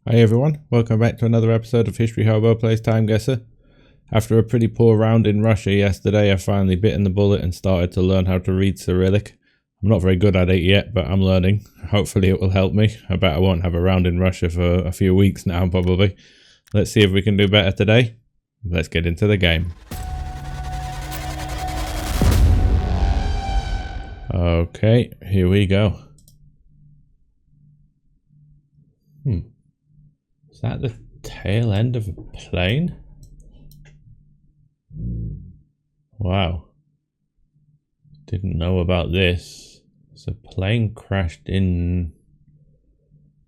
Hi everyone, welcome back to another episode of History Hobo Plays TimeGuessr. After a pretty poor round in Russia yesterday, I finally bitten the bullet and started to learn how to read Cyrillic. I'm not very good at it yet, but I'm learning. Hopefully it will help me. I bet I won't have a round in Russia for a few weeks now, probably. Let's see if we can do better today. Let's get into the game. Okay, here we go. Is that the tail end of a plane? Wow. Didn't know about this. So a plane crashed in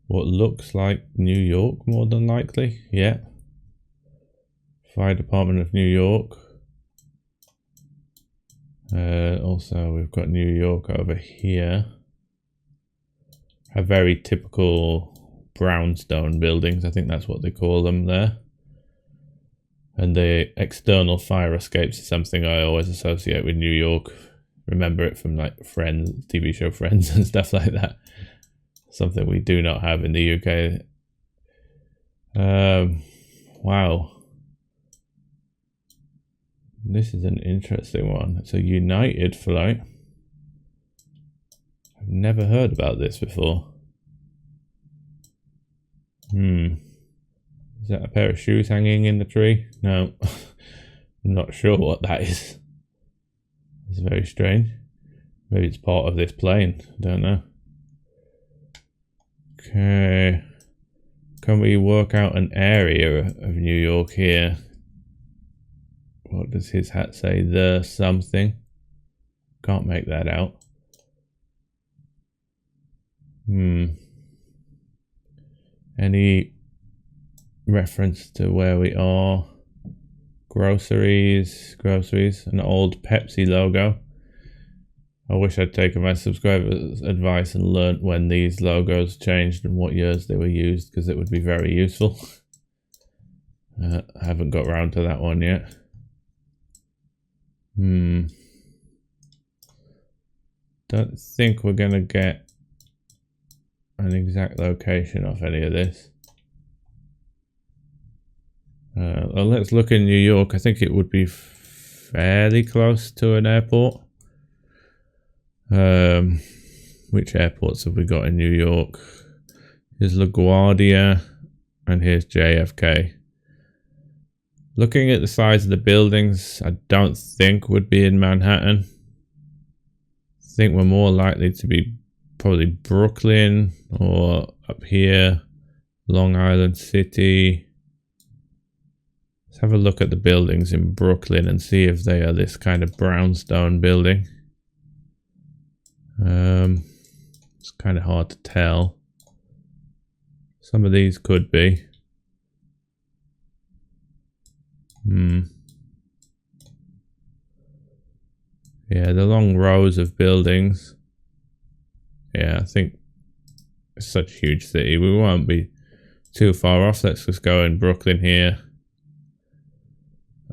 what looks like New York, more than likely. Yeah. Fire Department of New York. Also, we've got New York over here. A very typical brownstone buildings, I think that's what they call them there. And the external fire escapes is something I always associate with New York. Remember it from like Friends, TV show Friends and stuff like that. Something we do not have in the UK. Wow. This is an interesting one. It's a United flight. I've never heard about this before. Is that a pair of shoes hanging in the tree? No. I'm not sure what that is. It's very strange. Maybe it's part of this plane. I don't know. Okay. Can we work out an area of New York here? What does his hat say? The something. Can't make that out. Any reference to where we are? Groceries, an old Pepsi logo. I wish I'd taken my subscribers' advice and learnt when these logos changed and what years they were used, because it would be very useful. I haven't got round to that one yet. Don't think we're gonna get an exact location of any of this. Well, let's look in New York. I think it would be fairly close to an airport. Which airports have we got in New York? Here's LaGuardia and here's JFK. Looking at the size of the buildings, I don't think would be in Manhattan. I think we're more likely to be probably Brooklyn or up here, Long Island City. Let's have a look at the buildings in Brooklyn and see if they are this kind of brownstone building. It's kind of hard to tell. Some of these could be. Yeah, the long rows of buildings. Yeah, I think it's such a huge city. We won't be too far off. Let's just go in Brooklyn here.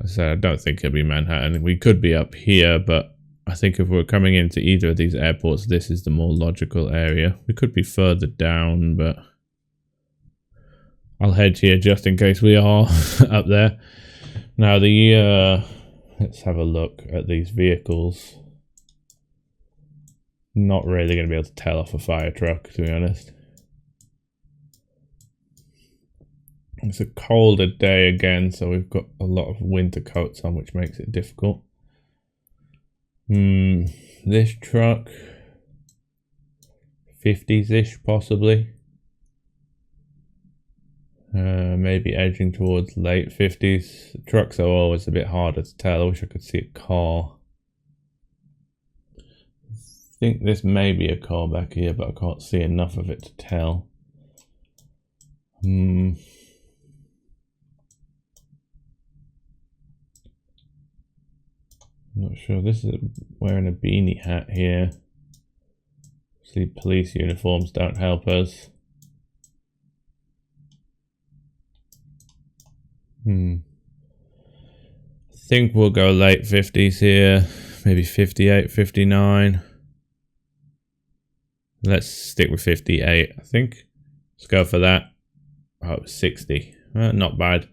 I said I don't think it'll be Manhattan. We could be up here, but I think if we're coming into either of these airports, this is the more logical area. We could be further down, but I'll hedge here just in case we are up there. Now let's have a look at these vehicles. Not really going to be able to tell off a fire truck, to be honest. It's a colder day again, so we've got a lot of winter coats on, which makes it difficult. This truck, 50s-ish possibly. Maybe edging towards late 50s. Trucks are always a bit harder to tell. I wish I could see a car. I think this may be a car back here, but I can't see enough of it to tell. Not sure. This is wearing a beanie hat here. See, police uniforms don't help us. I think we'll go late 50s here. Maybe 58, 59. Let's stick with 58, I think. Let's go for that. Oh, it was 60. Not bad.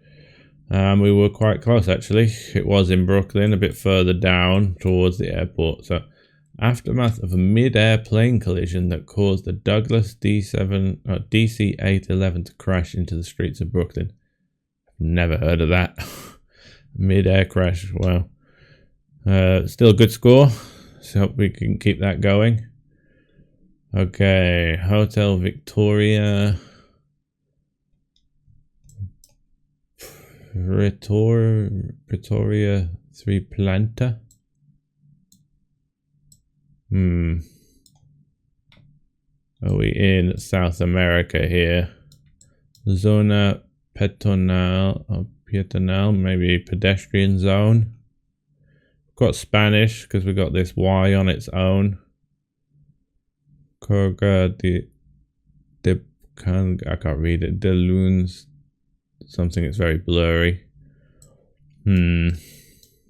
We were quite close actually. It was in Brooklyn, a bit further down towards the airport. So, aftermath of a mid-air plane collision that caused the Douglas DC-811 to crash into the streets of Brooklyn. Never heard of that. Mid-air crash. Wow. Still a good score. So hope we can keep that going. Okay, Hotel Victoria. Pretoria 3 Planta. Are we in South America here? Zona Peatonal, maybe pedestrian zone. We've got Spanish because we got this Y on its own. Corga I can't read it. De Lunes. Something that's very blurry.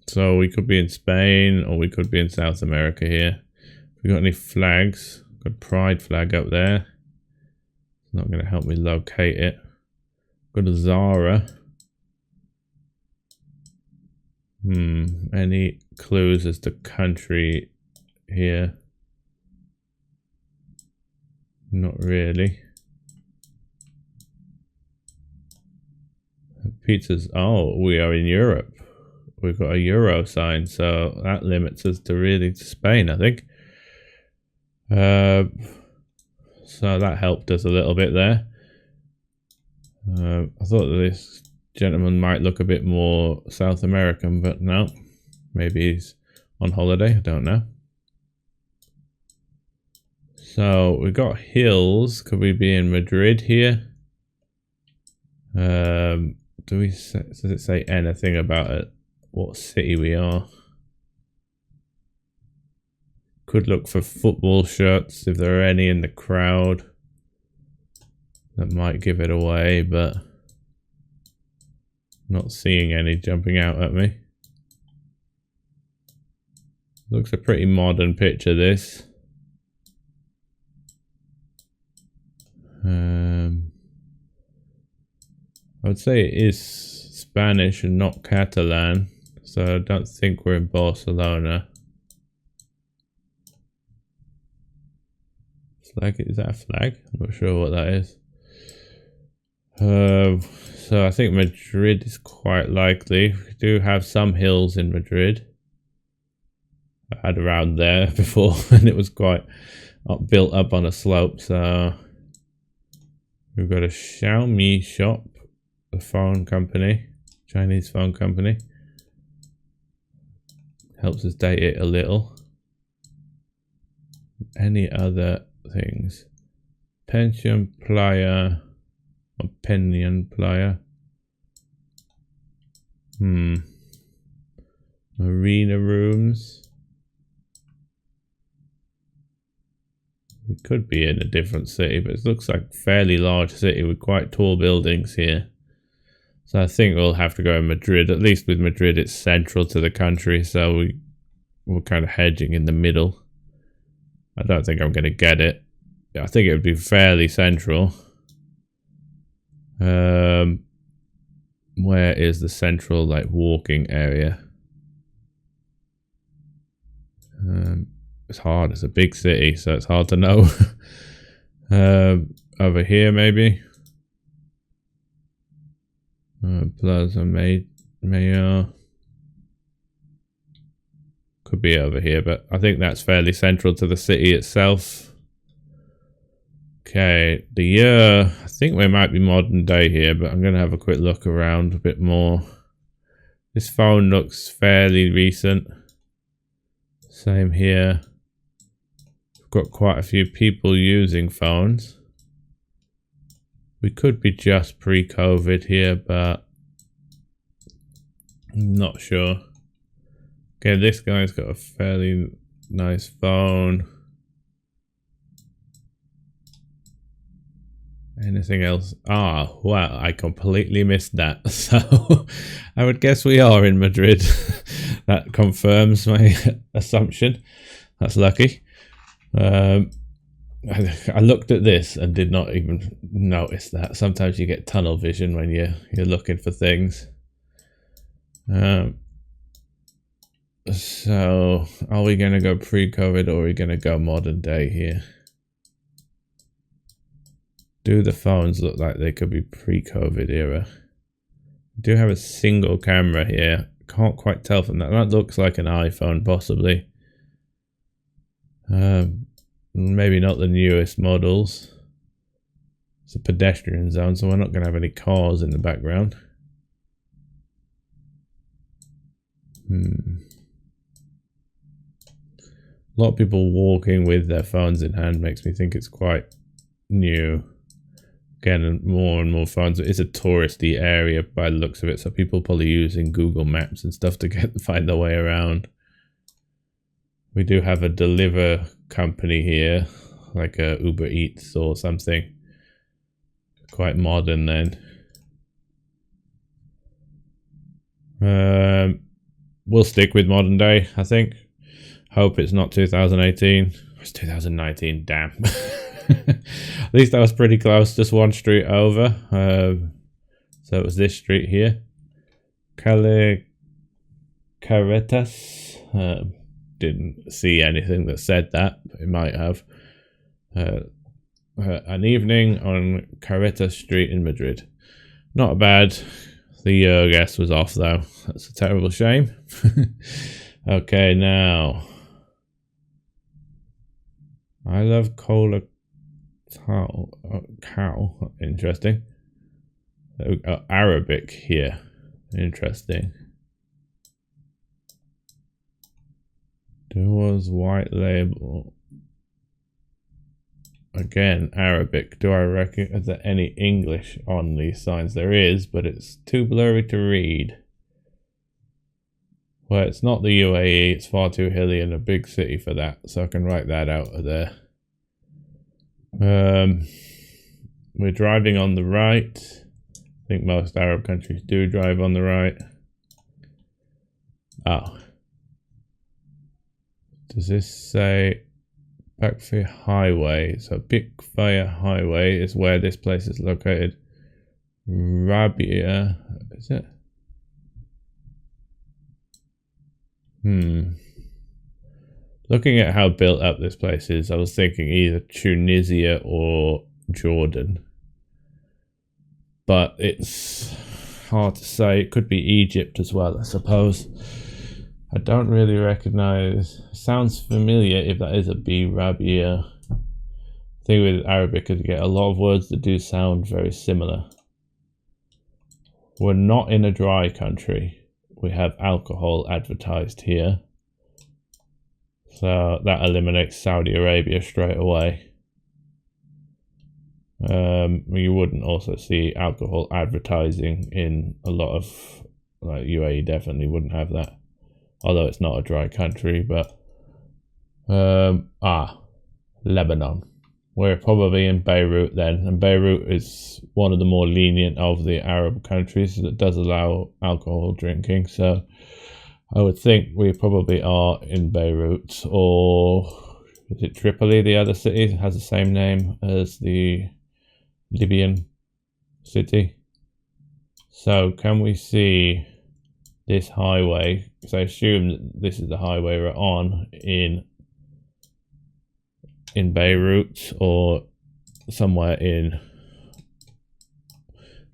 So we could be in Spain or we could be in South America here. We got any flags? Got a pride flag up there. It's not going to help me locate it. Got a Zara. Any clues as to country here? Not really. Pizzas. Oh, we are in Europe. We've got a Euro sign, so that limits us to really to Spain, I think. So that helped us a little bit there. I thought that this gentleman might look a bit more South American, but no. Maybe he's on holiday, I don't know. So we got hills. Could we be in Madrid here? Does it say anything about it? What city we are? Could look for football shirts if there are any in the crowd. That might give it away, but not seeing any jumping out at me. Looks a pretty modern picture, this. I would say it is Spanish and not Catalan, so I don't think we're in Barcelona. Flag, is that a flag? I'm not sure what that is. So I think Madrid is quite likely. We do have some hills in Madrid. I had around there before and it was quite built up on a slope, so we've got a Xiaomi shop, a phone company, Chinese phone company. Helps us date it a little. Any other things? Pension Playa or Penion Playa. Marina rooms. We could be in a different city, but it looks like a fairly large city with quite tall buildings here. So I think we'll have to go in Madrid. At least with Madrid, it's central to the country, so we're kind of hedging in the middle. I don't think I'm going to get it. I think it would be fairly central. Where is the central, like, walking area? It's hard. It's a big city, so it's hard to know. Over here, maybe. Plaza Mayor. Could be over here, but I think that's fairly central to the city itself. Okay, the year. I think we might be modern day here, but I'm going to have a quick look around a bit more. This phone looks fairly recent. Same here. We've got quite a few people using phones. We could be just pre-COVID here, but I'm not sure. Okay, this guy's got a fairly nice phone. Anything else? Ah, wow, I completely missed that. So I would guess we are in Madrid. That confirms my assumption. That's lucky. I looked at this and did not even notice that. Sometimes you get tunnel vision when you're looking for things. So are we going to go pre-COVID or are we going to go modern day here? Do the phones look like they could be pre-COVID era? We do have a single camera here. Can't quite tell from that. That looks like an iPhone possibly. Maybe not the newest models. It's a pedestrian zone, so we're not going to have any cars in the background. A lot of people walking with their phones in hand makes me think it's quite new. Again, more and more phones. It's a touristy area by the looks of it, so people probably using Google Maps and stuff to find their way around. We do have a deliver company here, like a Uber Eats or something. Quite modern then. We'll stick with modern day, I think. Hope it's not 2018. It's 2019, damn. At least I was pretty close, just one street over. So it was this street here. Caretas. Didn't see anything that said that, but it might have. An evening on Caretas Street in Madrid. Not bad. The guess was off though. That's a terrible shame. Okay, now. I love cola cow. Interesting. Arabic here. Interesting. Doors white label. Again, Arabic. Do I reckon? Is there any English on these signs? There is, but it's too blurry to read. Well, it's not the UAE. It's far too hilly and a big city for that, so I can write that out of there. We're driving on the right. I think most Arab countries do drive on the right. Oh. Does this say Bakfir Highway? So Bakfir Highway is where this place is located. Rabia, is it? Looking at how built up this place is, I was thinking either Tunisia or Jordan. But it's hard to say. It could be Egypt as well, I suppose. I don't really recognize. Sounds familiar if that is a B, Rabia. The thing with Arabic is you get a lot of words that do sound very similar. We're not in a dry country. We have alcohol advertised here. So that eliminates Saudi Arabia straight away. You wouldn't also see alcohol advertising in a lot of, like UAE definitely wouldn't have that. Although it's not a dry country, but Lebanon. We're probably in Beirut then, and Beirut is one of the more lenient of the Arab countries that does allow alcohol drinking, so I would think we probably are in Beirut, or is it Tripoli, the other city? It has the same name as the Libyan city. So can we see this highway? Because I assume that this is the highway we're on in Beirut or somewhere in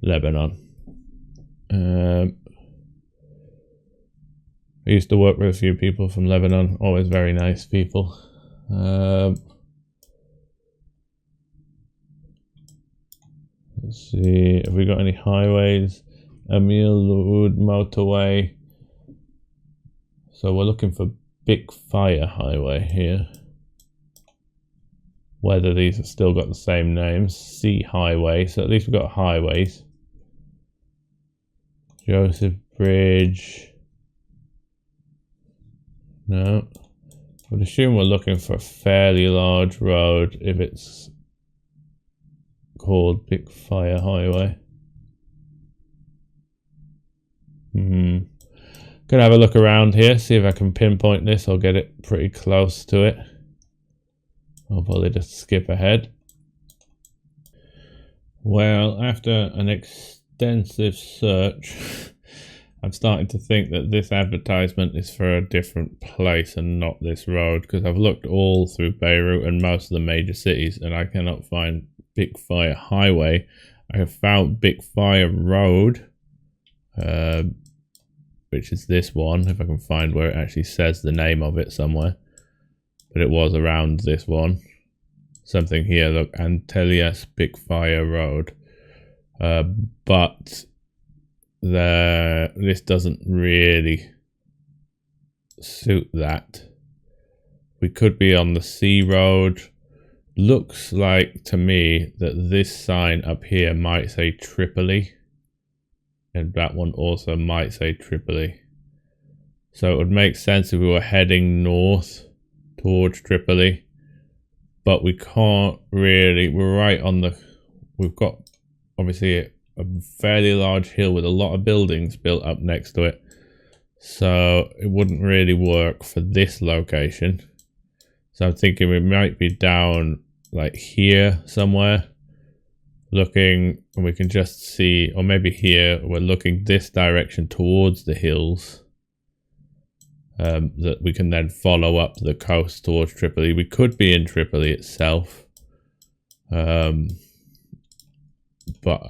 Lebanon. I used to work with a few people from Lebanon, always very nice people. Let's see, have we got any highways? Emil Wood motorway. So we're looking for Big Fire Highway here. Whether these have still got the same names. Sea Highway, so at least we've got highways. Joseph Bridge. No. I would assume we're looking for a fairly large road if it's called Big Fire Highway. Gonna have a look around here, see if I can pinpoint this or get it pretty close to it. I'll probably just skip ahead. Well, after an extensive search, I'm starting to think that this advertisement is for a different place and not this road, because I've looked all through Beirut and most of the major cities and I cannot find Big Fire Highway. I have found Big Fire Road, which is this one, if I can find where it actually says the name of it somewhere. But it was around this one. Something here, look, Antelias Big Fire Road. But this doesn't really suit that. We could be on the C road. Looks like to me that this sign up here might say Tripoli, and that one also might say Tripoli. So it would make sense if we were heading north towards Tripoli, but we can't really. We're right on the. We've got obviously a fairly large hill with a lot of buildings built up next to it, so it wouldn't really work for this location. So I'm thinking we might be down like here somewhere, looking, and we can just see, or maybe here, we're looking this direction towards the hills, that we can then follow up the coast towards Tripoli. We could be in Tripoli itself, but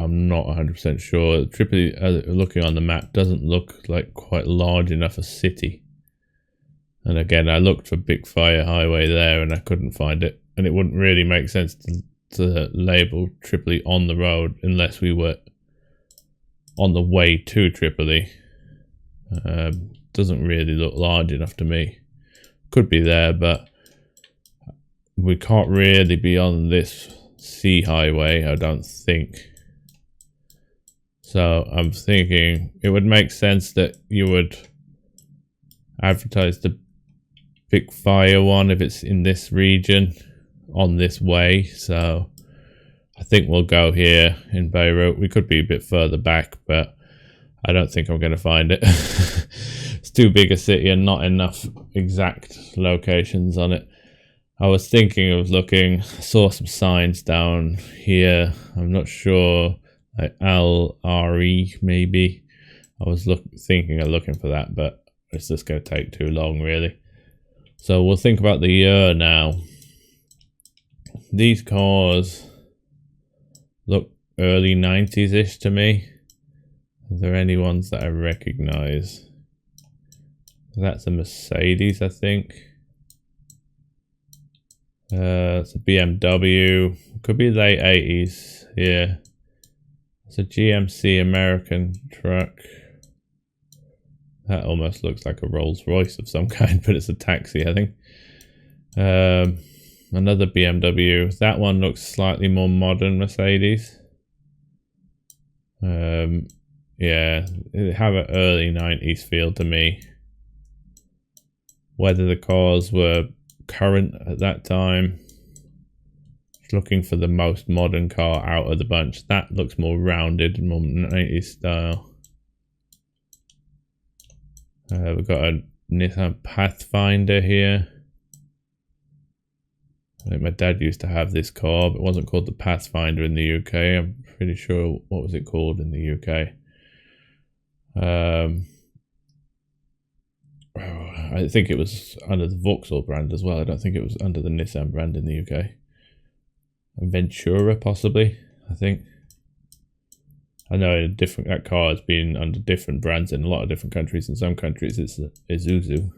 I'm not 100% sure. Tripoli, looking on the map, doesn't look like quite large enough a city. And again, I looked for Big Fire Highway there and I couldn't find it. And it wouldn't really make sense to label Tripoli on the road unless we were on the way to Tripoli. Doesn't really look large enough to me. Could be there, but we can't really be on this sea highway, I don't think. So I'm thinking it would make sense that you would advertise the Big Fire one if it's in this region on this way. So I think we'll go here in Beirut. We could be a bit further back, but I don't think I'm going to find it. It's too big a city and not enough exact locations on it. I was thinking of looking, I saw some signs down here. I'm not sure, like Al-Ari maybe. I was thinking of looking for that, but it's just going to take too long really. So we'll think about the year now. These cars look early 90s-ish to me. Are there any ones that I recognize? That's a Mercedes, I think. It's a BMW. Could be late 80s. Yeah. It's a GMC American truck. That almost looks like a Rolls Royce of some kind, but it's a taxi, I think. Another BMW. That one looks slightly more modern Mercedes. Yeah, it have an early 90s feel to me. Whether the cars were current at that time. Looking for the most modern car out of the bunch. That looks more rounded, more 90s style. We've got a Nissan Pathfinder here. I think my dad used to have this car, but it wasn't called the Pathfinder in the UK. I'm pretty sure, what was it called in the UK? I think it was under the Vauxhall brand as well. I don't think it was under the Nissan brand in the UK. Ventura, possibly, I think. I know that car has been under different brands in a lot of different countries. In some countries, it's a Isuzu.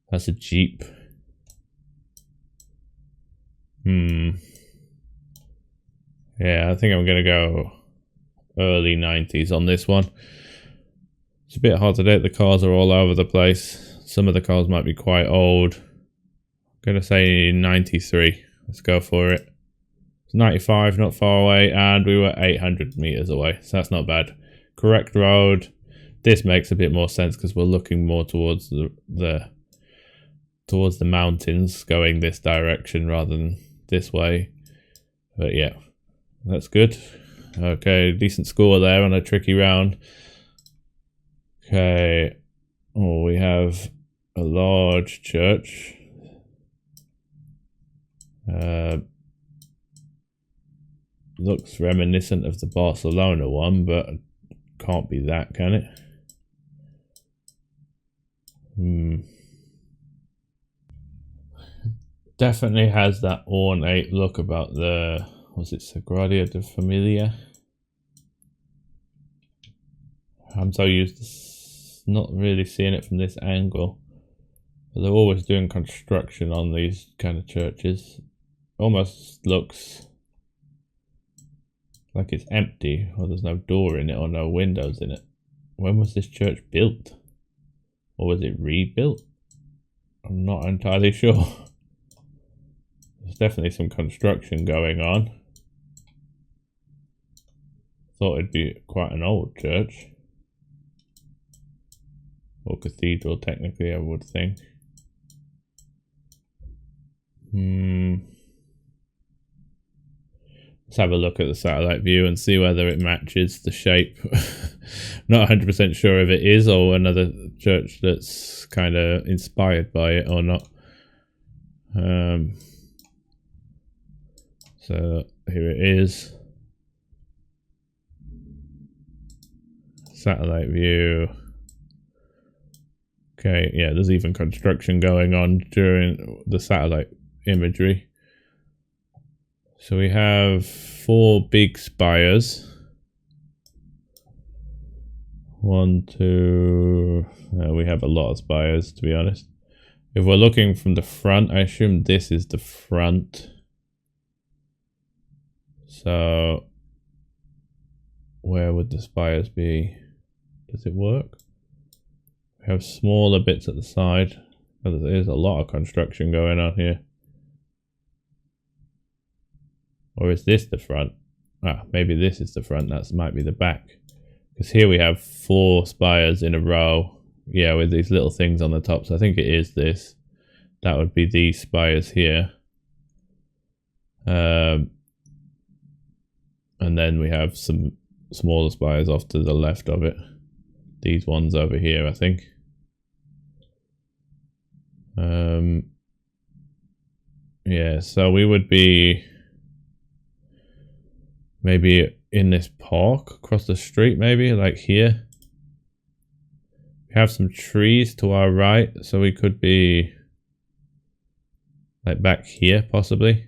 That's a Jeep. Yeah, I think I'm going to go early 90s on this one. It's a bit hard to date. The cars are all over the place. Some of the cars might be quite old. I'm going to say 93. Let's go for it. It's 95, not far away, and we were 800 meters away, so that's not bad. Correct road. This makes a bit more sense because we're looking more towards the mountains, going this direction rather than this way. But yeah, that's good. Okay, decent score there on a tricky round. Okay, oh, we have a large church. Looks reminiscent of the Barcelona one, but can't be that, can it? Definitely has that ornate look about the, was it Sagrada de Familia? I'm so used to not really seeing it from this angle. But they're always doing construction on these kind of churches. Almost looks like it's empty, or there's no door in it or no windows in it. When was this church built? Or was it rebuilt? I'm not entirely sure. There's definitely some construction going on. Thought it'd be quite an old church. Or cathedral, technically, I would think. Let's have a look at the satellite view and see whether it matches the shape. Not 100% sure if it is, or another church that's kind of inspired by it or not. So here it is. Satellite view. Okay, yeah, there's even construction going on during the satellite imagery. So we have 4 big spires. 1, 2... we have a lot of spires, to be honest. If we're looking from the front, I assume this is the front. So where would the spires be? Does it work? We have smaller bits at the side. Oh, there is a lot of construction going on here. Or is this the front? Ah, maybe this is the front. That might be the back. Because here we have 4 spires in a row. Yeah, with these little things on the top. So I think it is this. That would be these spires here. And then we have some smaller spires off to the left of it. These ones over here, I think. Yeah, so we would be maybe in this park across the street, maybe like here. We have some trees to our right, so we could be like back here possibly.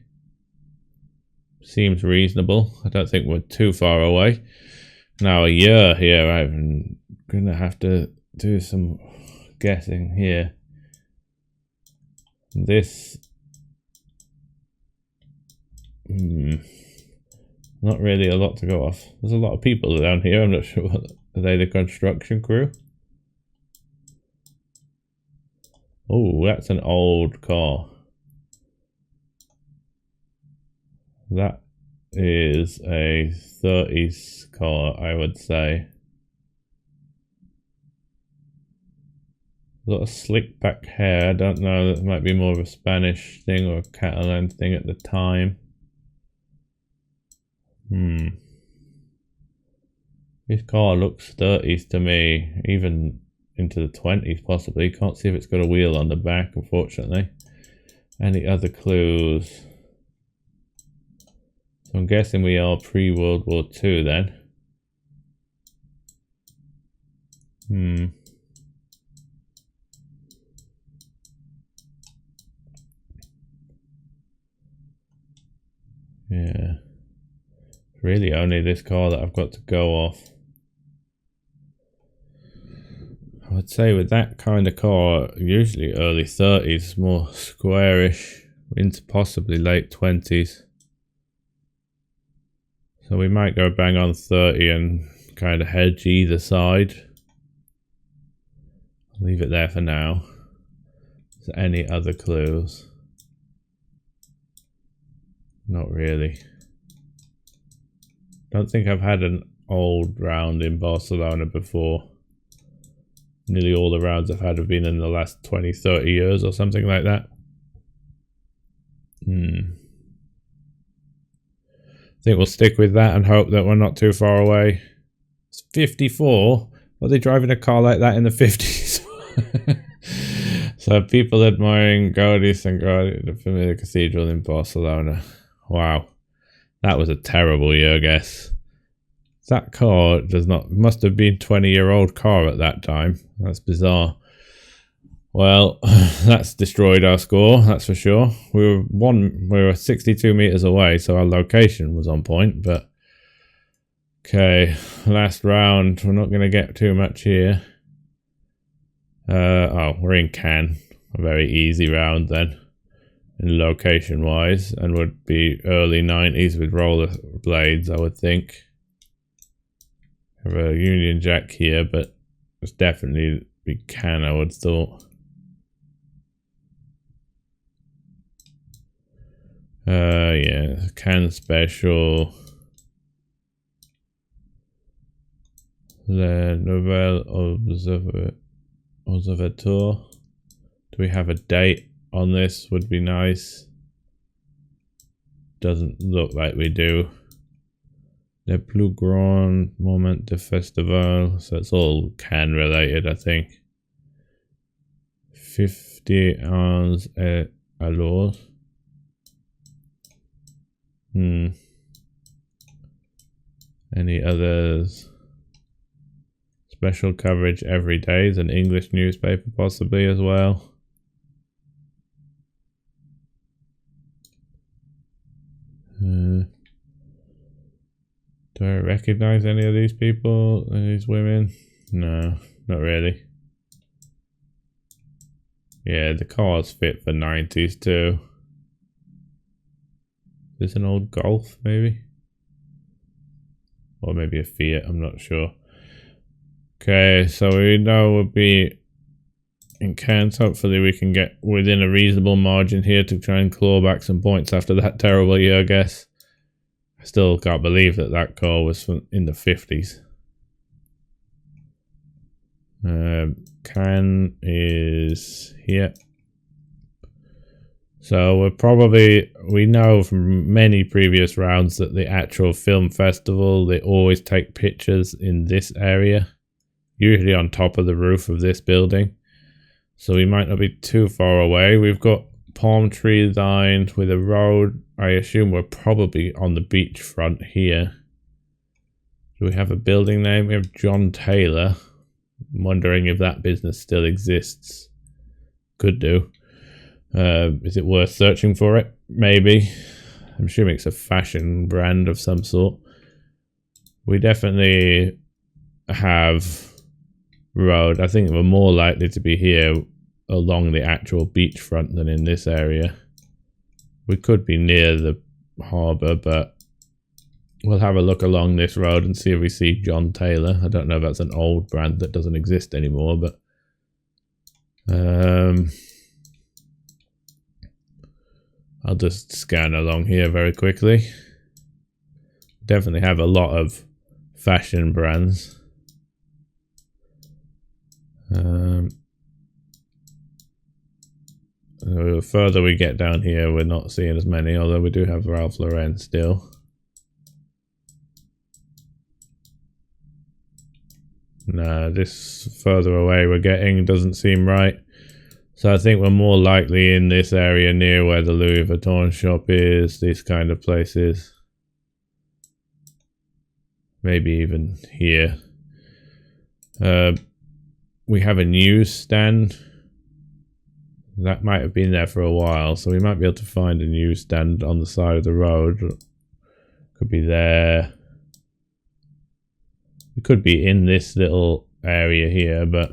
Seems reasonable. I don't think we're too far away. Now a year here, I'm gonna have to do some guessing here. This not really a lot to go off. There's a lot of people down here. I'm not sure what, are they the construction crew? Oh, that's an old car. That is a 30s car, I would say. A lot of slick back hair. I don't know, that might be more of a Spanish thing or a Catalan thing at the time. This car looks 30s to me, even into the 20s possibly. Can't see if it's got a wheel on the back, unfortunately. Any other clues? So I'm guessing we are pre-World War II then. Yeah. Really only this car that I've got to go off. I would say with that kind of car, usually early 30s, more squarish, into possibly late 20s. So we might go bang on 30 and kind of hedge either side. I'll leave it there for now. Is there any other clues? Not really. Don't think I've had an old round in Barcelona before. Nearly all the rounds I've had have been in the last 20, 30 years or something like that. I think we'll stick with that and hope that we're not too far away. It's 54. Were they driving a car like that in the 50s? So people admiring Gaudi's and Gaudi, the familiar cathedral in Barcelona. Wow. That was a terrible year, I guess. That car must have been 20-year-old car at that time. That's bizarre. Well, that's destroyed our score, that's for sure. We were 62 meters away, so our location was on point, but okay, last round. We're not going to get too much here. We're in Cannes. A very easy round then, in location wise, and would be early 90s with roller blades, I would think. Have a Union Jack here, but it's definitely be Cannes, I would have thought. Yeah, Cannes Special. Le Nouvel Observateur. Do we have a date on this? Would be nice. Doesn't look like we do. Le plus grand moment de festival. So it's all Cannes related, I think. 50 ans et alors. Any others? Special coverage every day is an English newspaper possibly as well. Do I recognize any of these people? These women? No, not really. Yeah, the car's fit for 90s too. Is this an old Golf maybe? Or maybe a Fiat, I'm not sure. Okay, so we know we'll be in Cannes. Hopefully we can get within a reasonable margin here to try and claw back some points after that terrible year, I guess. I still can't believe that car was in the 50s. Cannes is here. So we know from many previous rounds that the actual film festival, they always take pictures in this area, usually on top of the roof of this building. So we might not be too far away. We've got palm tree lined with a road. I assume we're probably on the beach front here. Do we have a building name? We have John Taylor. I'm wondering if that business still exists. Could do. Is it worth searching for it? Maybe. I'm assuming it's a fashion brand of some sort. We definitely have road. I think we're more likely to be here along the actual beachfront than in this area. We could be near the harbour, but we'll have a look along this road and see if we see John Taylor. I don't know if that's an old brand that doesn't exist anymore, but I'll just scan along here very quickly. Definitely have a lot of fashion brands. The further we get down here, we're not seeing as many, although we do have Ralph Lauren still. No, this further away we're getting doesn't seem right. So I think we're more likely in this area near where the Louis Vuitton shop is, these kind of places. Maybe even here. We have a newsstand. That might have been there for a while, so we might be able to find a newsstand on the side of the road. Could be there. We could be in this little area here, but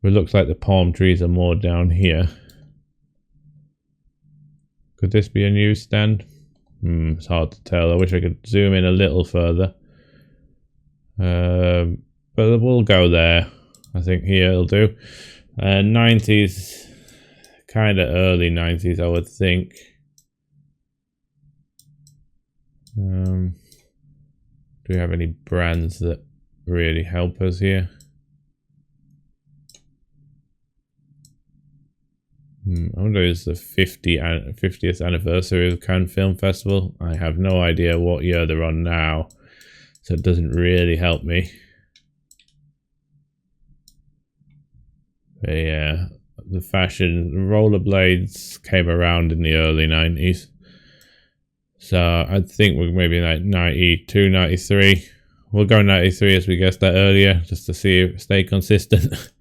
it looks like the palm trees are more down here. Could this be a newsstand? It's hard to tell. I wish I could zoom in a little further. But we'll go there. I think here it'll do. 90s, kind of early 90s, I would think. Do we have any brands that really help us here? I wonder if it's the 50th anniversary of Cannes Film Festival. I have no idea what year they're on now, so it doesn't really help me. But yeah, the fashion, rollerblades came around in the early 90s. So I think we're maybe like 92, 93. We'll go 93 as we guessed that earlier, just to see if stay consistent. It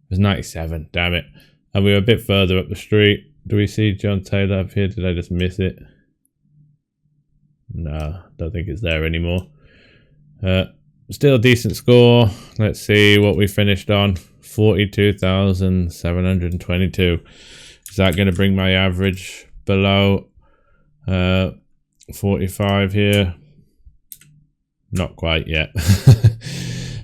was 97, damn it. And we were a bit further up the street. Do we see John Taylor up here? Did I just miss it? No, don't think it's there anymore. Still a decent score. Let's see what we finished on. 42,722. Is that going to bring my average below 45 here? Not quite yet.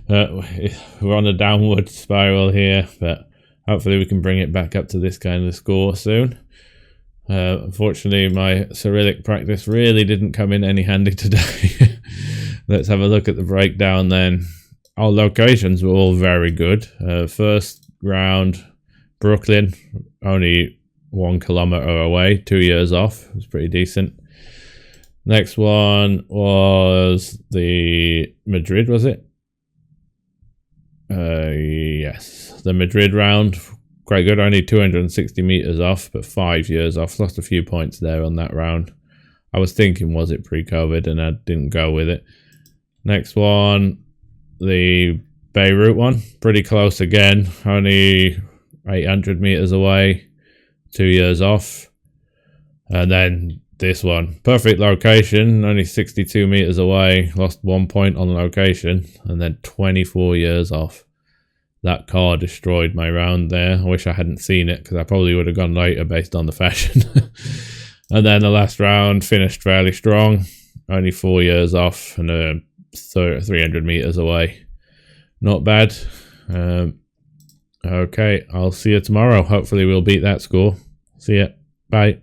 We're on a downward spiral here, but hopefully we can bring it back up to this kind of score soon. Unfortunately, my Cyrillic practice really didn't come in any handy today. Let's have a look at the breakdown then. Our locations were all very good. First round, Brooklyn, only 1 kilometer away, 2 years off. It was pretty decent. Next one was the Madrid, was it? Yes, the Madrid round. Quite good, only 260 meters off, but 5 years off. Lost a few points there on that round. I was thinking, was it pre-COVID, and I didn't go with it. Next one, the Beirut one. Pretty close again, only 800 meters away, 2 years off. And then this one, perfect location, only 62 meters away, lost 1 point on location, and then 24 years off. That car destroyed my round there. I wish I hadn't seen it, because I probably would have gone later based on the fashion. And then the last round finished fairly strong, only 4 years off and 300 meters away. Not bad. Okay, I'll see you tomorrow. Hopefully we'll beat that score. See ya. Bye.